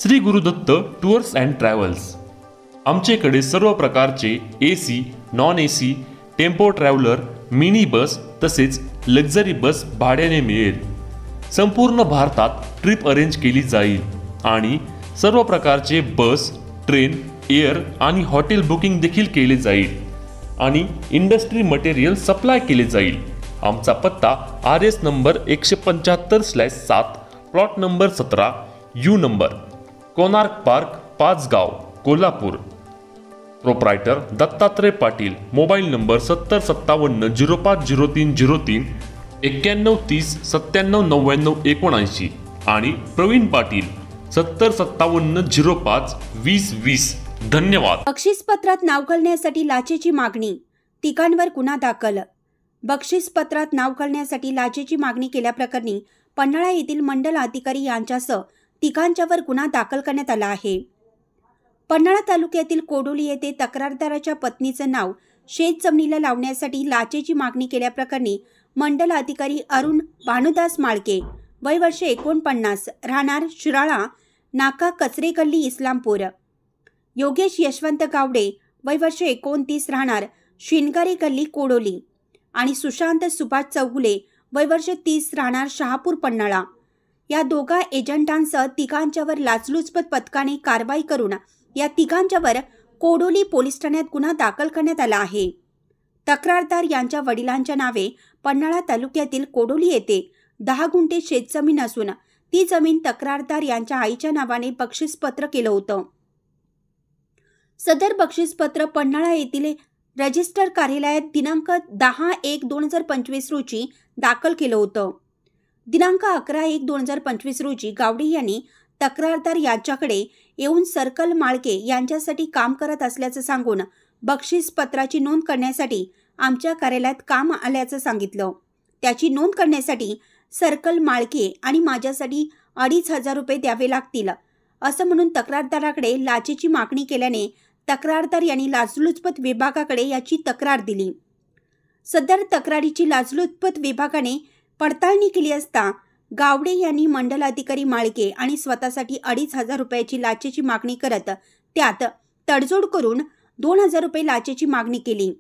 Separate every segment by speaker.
Speaker 1: Shri Gurudatt tours and travels. आमच्याकडे सर्व प्रकारचे AC, non AC, tempo traveller, mini bus तसेच लक्झरी बस भाड्याने मिळेल। संपूर्ण भारतात ट्रिप अरेंज केली जाईल आणि सर्व प्रकारचे बस, ट्रेन, एअर आणि हॉटेल बुकिंग देखील केले जाईल आणि इंडस्ट्री मटेरियल सप्लाय केले जाईल। आमचा पत्ता RS number 175/7, plot number 17, U number, Konark park, Pachgaon, Kolhapur. Proprietor Dattatray Patil. Mobile number 7057050303, 9130979979 आणि प्रवीण पाटील 7057052020। धन्यवाद।
Speaker 2: बक्षीसपत्रात नाव घालण्यासाठी लाचेची मागणी, तिघांवर गुन्हा दाखल। बक्षीसपत्रात नाव घालण्यासाठी लाचेची मागणी केल्याप्रकरणी पन्हाळा येथील मंडल अधिकारी यांच्यासह तिघांच्यावर गुन्हा दाखल करण्यात आला आहे। पन्हाळा तालुक्यातील कोडोली येथे तक्रारदाराच्या पत्नीचं नाव शेत जमिनीला लावण्यासाठी लाचेची मागणी केल्याप्रकरणी मंडल अधिकारी अरुण भानुदास माळके, वय वर्ष 49, राहणार शिराळा नाका, कचरे गल्ली, इस्लामपूर, योगेश यशवंत गावडे, वय वर्ष 29, राहणार शिनगारी गल्ली, कोडोली आणि सुशांत सुभाष चौगुले, वय वर्ष 30, राहणार शहापूर, पन्हाळा या दोघा एजंटांसह तिघांच्यावर लाचलुचपत पथकाने कारवाई करून या तिघांच्यावर कोडोली पोलीस ठाण्यात गुन्हा दाखल करण्यात आला आहे। तक्रारदार यांच्या वडिलांच्या नावे पन्हाळा तालुक्यातील कोडोली येथे 10 गुंठे शेतजमीन असून ती जमीन तक्रारदार यांच्या आईच्या नावाने बक्षीसपत्र केलं होतं। सदर बक्षीसपत्र पन्हाळा येथील रजिस्टर कार्यालयात दिनांक 10/1/2025 रोजी दाखल केलं होतं। दिनांक 11/1/2025 रोजी गावडे यांनी तक्रारदार यांच्याकडे येऊन सर्कल माळके यांच्यासाठी काम करत असल्याचं सांगून बक्षीसपत्राची नोंद करण्यासाठी आमच्या कार्यालयात काम आल्याचं सांगितलं। त्याची नोंद करण्यासाठी सर्कल माळके आणि माझ्यासाठी 2,500 रुपये द्यावे लागतील असं म्हणून तक्रारदाराकडे लाचेची मागणी केल्याने तक्रारदार यांनी लाचलुचपत विभागाकडे याची तक्रार दिली। सदर तक्रारीची लाचलुचपत विभागाने पडताळणी केली असता गावडे यांनी मंडल अधिकारी माळके आणि स्वतःसाठी 2,500 रुपयाची लाचेची मागणी करत त्यात तडजोड करून 2,000 रुपये लाचेची मागणी केली।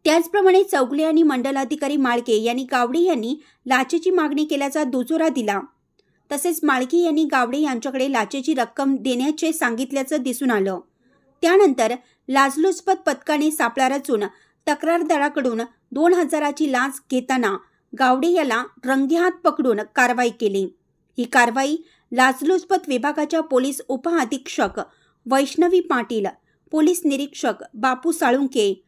Speaker 2: त्याचप्रमाणे चौगुले आणि मंडल अधिकारी माळके यांनी गावडे यांनी लाचेची मागणी केल्याचा दुजोरा दिला। तसेच माळके यांनी गावडे यांच्याकडे लाचेची रक्कम देण्याचे सांगितल्याचं दिसून आलं। त्यानंतर लाचलुचपत पथकाने सापळा रचून तक्रारदाराकडून 2,000ची लाच घेताना गावडे याला रंगेहात पकडून कारवाई केली। ही कारवाई लाचलुचपत विभागाच्या पोलीस उपअधीक्षक वैष्णवी पाटील, पोलीस निरीक्षक Bapu Salunke,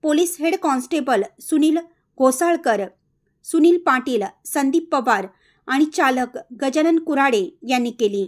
Speaker 2: police head constable Sunil Ghosalkar, Sunil Patil, Sandeep Pawar आणि चालक गजानन कुराडे यांनी केली।